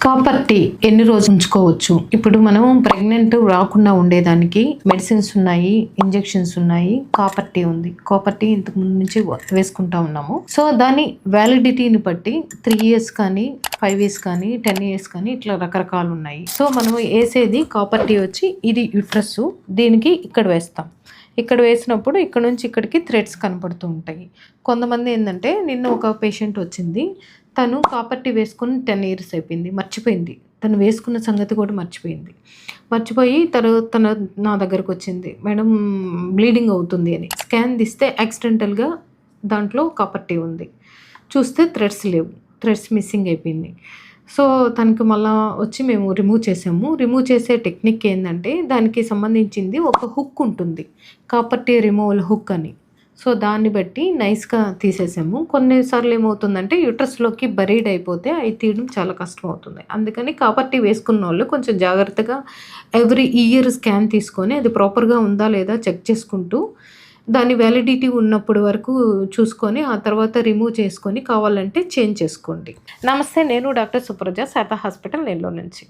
Copper tea ఎన్ని రోజులు ఉంచుకోవచ్చు? ఇప్పుడు మనం ప్రెగ్నెంట్ రాకుండా ఉండేదానికి మెడిసిన్స్ ఉన్నాయి, ఇంజెక్షన్స్ ఉన్నాయి, కాపర్ టీ ఉంది. కాపర్ టీ ఇంతకు ముందు నుంచి వేసుకుంటా ఉన్నాము. సో దాని వ్యాలిడిటీని బట్టి 3 years కానీ 5 years కానీ 10 years కానీ ఇట్లా రకరకాలు ఉన్నాయి. సో మనం వేసేది కాపర్ టీ వచ్చి ఇది యుట్రస్, దీనికి ఇక్కడ వేస్తాం. ఇక్కడ వేసినప్పుడు ఇక్కడ నుంచి ఇక్కడికి థ్రెడ్స్ కనపడుతూ ఉంటాయి. కొంతమంది ఏంటంటే నిన్న ఒక పేషెంట్ వచ్చింది, తను కాపర్ టీ వేసుకుని 10 years అయిపోయింది, మర్చిపోయింది. తను వేసుకున్న సంగతి కూడా మర్చిపోయి తన నా దగ్గరకు వచ్చింది, మేడం బ్లీడింగ్ అవుతుంది అని. స్కాన్ తీస్తే యాక్సిడెంటల్గా దాంట్లో కాపర్ టీ ఉంది, చూస్తే థ్రెడ్స్ లేవు, థ్రెడ్స్ మిస్సింగ్ అయిపోయింది. సో తనకి మళ్ళీ వచ్చి మేము రిమూవ్ చేసాము. రిమూవ్ చేసే టెక్నిక్ ఏంటంటే దానికి సంబంధించింది ఒక హుక్ ఉంటుంది, కాపర్ టీ రిమూవల్ హుక్ అని. సో దాన్ని బట్టి నైస్గా తీసేసాము. కొన్నిసార్లు ఏమవుతుందంటే యూట్రస్లోకి బరీడ్ అయిపోతే అవి తీయడం చాలా కష్టం అవుతుంది. అందుకని కాపర్ టీ వేసుకున్న వాళ్ళు కొంచెం జాగ్రత్తగా ఎవ్రీ ఇయర్ స్కాన్ తీసుకొని అది ప్రాపర్గా ఉందా లేదా చెక్ చేసుకుంటూ దాని వ్యాలిడిటీ ఉన్నప్పటి వరకు చూసుకొని ఆ తర్వాత రిమూవ్ చేసుకొని కావాలంటే చేంజ్ చేసుకోండి. నమస్తే, నేను డాక్టర్ సుప్రజ, శారదా హాస్పిటల్, నెల్లూరు నుంచి.